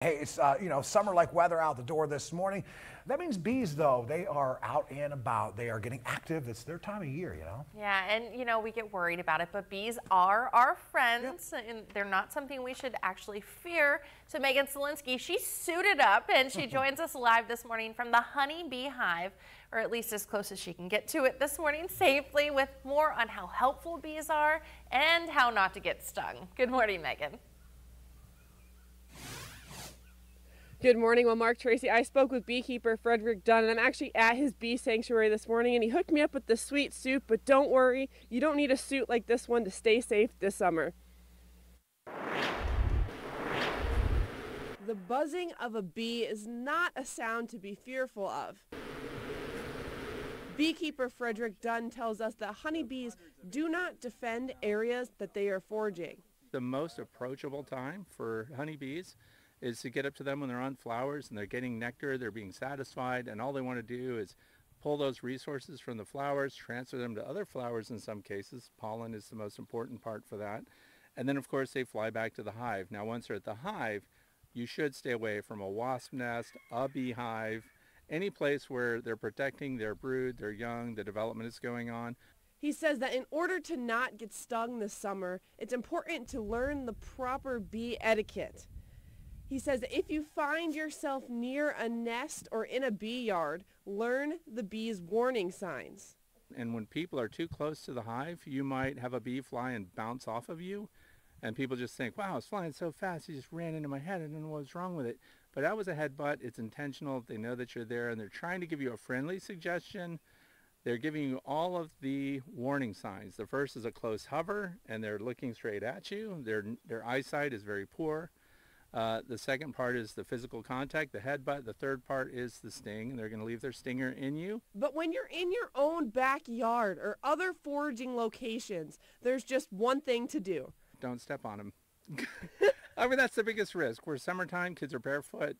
Hey, it's summer-like weather out the door this morning. That means bees, though, they are out and about. They are getting active. It's their time of year. Yeah, and we get worried about it, but bees are our friends, and they're not something we should actually fear. So Megan Solinsky, she's suited up, and she joins us live this morning from the honey bee hive, or at least as close as she can get to it this morning safely, with more on how helpful bees are and how not to get stung. Good morning, Megan. Good morning. Well, Mark, Tracy, I spoke with beekeeper Frederick Dunn, and I'm actually at his bee sanctuary this morning, and he hooked me up with this sweet suit, but don't worry, you don't need a suit like this one to stay safe this summer. The buzzing of a bee is not a sound to be fearful of. Beekeeper Frederick Dunn tells us that honeybees do not defend areas that they are foraging. The most approachable time for honeybees is to get up to them when they're on flowers and they're getting nectar, they're being satisfied, and all they want to do is pull those resources from the flowers, transfer them to other flowers in some cases. Pollen is the most important part for that. And then, of course, they fly back to the hive. Now, once they're at the hive, you should stay away from a wasp nest, a beehive, any place where they're protecting their brood, their young, the development is going on. He says that in order to not get stung this summer, it's important to learn the proper bee etiquette. He says that if you find yourself near a nest or in a bee yard, learn the bee's warning signs. And when people are too close to the hive, you might have a bee fly and bounce off of you. And people just think, wow, it's flying so fast, he just ran into my head. I don't know what's wrong with it. But that was a headbutt. It's intentional. They know that you're there, and they're trying to give you a friendly suggestion. They're giving you all of the warning signs. The first is a close hover, and they're looking straight at you. Their eyesight is very poor. The second part is the physical contact, the headbutt. The third part is the sting, and they're going to leave their stinger in you. But when you're in your own backyard or other foraging locations, there's just one thing to do. Don't step on them. I mean, that's the biggest risk. We're summertime, kids are barefoot.